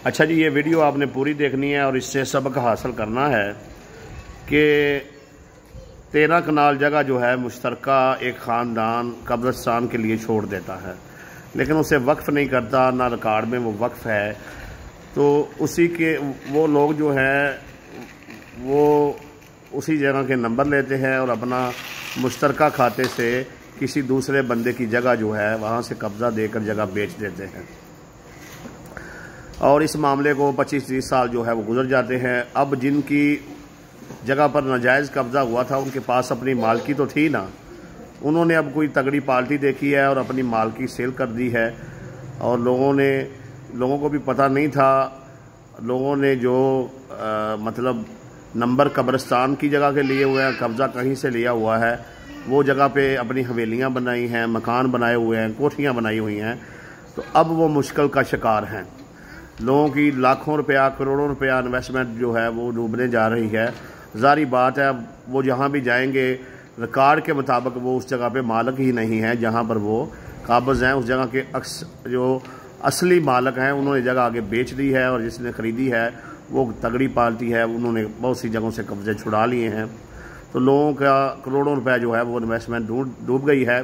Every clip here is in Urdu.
اچھا جی، یہ ویڈیو آپ نے پوری دیکھنی ہے اور اس سے سبق حاصل کرنا ہے کہ 13 کنال جگہ جو ہے مشترکہ ایک خاندان قبرستان کے لیے چھوڑ دیتا ہے، لیکن اسے وقف نہیں کرتا، نہ ریکارڈ میں وہ وقف ہے۔ تو اسی کے وہ لوگ جو ہیں وہ اسی جگہ کے نمبر لیتے ہیں اور اپنا مشترکہ کھاتے سے کسی دوسرے بندے کی جگہ جو ہے وہاں سے قبضہ دے کر جگہ بیچ دیتے ہیں، اور اس معاملے کو 25-30 سال جو ہے وہ گزر جاتے ہیں۔ اب جن کی جگہ پر ناجائز قبضہ ہوا تھا ان کے پاس اپنی مالکی تو تھی نا، انہوں نے اب کوئی تگڑی پارٹی دیکھی ہے اور اپنی مالکی سیل کر دی ہے، اور لوگوں کو بھی پتہ نہیں تھا۔ لوگوں نے جو مطلب نمبر قبرستان کی جگہ کے لیے ہوئے ہیں، قبضہ کہیں سے لیا ہوا ہے، وہ جگہ پہ اپنی حویلیاں بنائی ہیں، مکان بنائے ہوئے ہیں، کوٹھیاں بنائی ہوئی ہیں، تو اب وہ مشکل کا شکار ہیں۔ لوگوں کی لاکھوں روپیہ، کروڑوں روپیہ انویسٹمنٹ جو ہے وہ ڈوبنے جا رہی ہے۔ ظاہری بات ہے وہ جہاں بھی جائیں گے ریکارڈ کے مطابق وہ اس جگہ پہ مالک ہی نہیں ہے جہاں پر وہ قابض ہیں۔ اس جگہ کے جو اصلی مالک ہیں انہوں نے جگہ آگے بیچ دی ہے، اور جس نے خریدی ہے وہ تگڑی پارٹی ہے، انہوں نے بہت سی جگہوں سے قبضے چھڑا لیے ہیں، تو لوگوں کا کروڑوں روپے جو ہے وہ انویسٹمنٹ ڈوب گئی ہے۔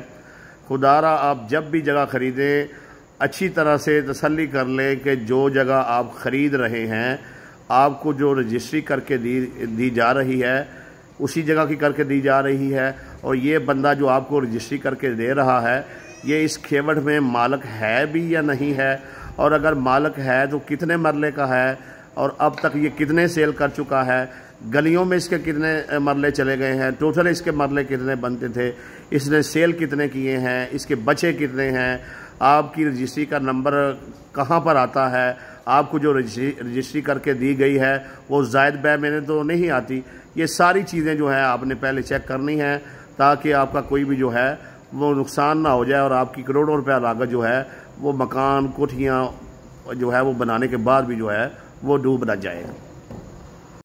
خدا را آپ جب بھی جگہ خریدیں اچھی طرح سے تسلی کر لیں کہ جو جگہ آپ خرید رہے ہیں آپ کو جو رجسٹری کر کے دی جا رہی ہے اسی جگہ کی کر کے دی جا رہی ہے، اور یہ بندہ جو آپ کو رجسٹری کر کے دے رہا ہے یہ اس کھیوٹ میں مالک ہے بھی یا نہیں ہے، اور اگر مالک ہے تو کتنے مرلے کا ہے، اور اب تک یہ کتنے سیل کر چکا ہے، گلیوں میں اس کے کتنے مرلے چلے گئے ہیں، ٹوٹل اس کے مرلے کتنے بنتے تھے، اس نے سیل کتنے کیے ہیں، اس کے بچے کتنے ہیں، آپ کی رجسٹری کا نمبر کہاں پر آتا ہے، آپ کو جو رجسٹری کر کے دی گئی ہے وہ زائد بے میں تو نہیں آتی۔ یہ ساری چیزیں جو ہیں آپ نے پہلے چیک کرنی ہیں تاکہ آپ کا کوئی بھی جو ہے وہ نقصان نہ ہو جائے، اور آپ کی کروڑوں روپیہ لاگت جو ہے وہ مکان کوٹھیاں جو ہے وہ بنانے کے بعد بھی جو ہے وہ ڈوب نہ جائے۔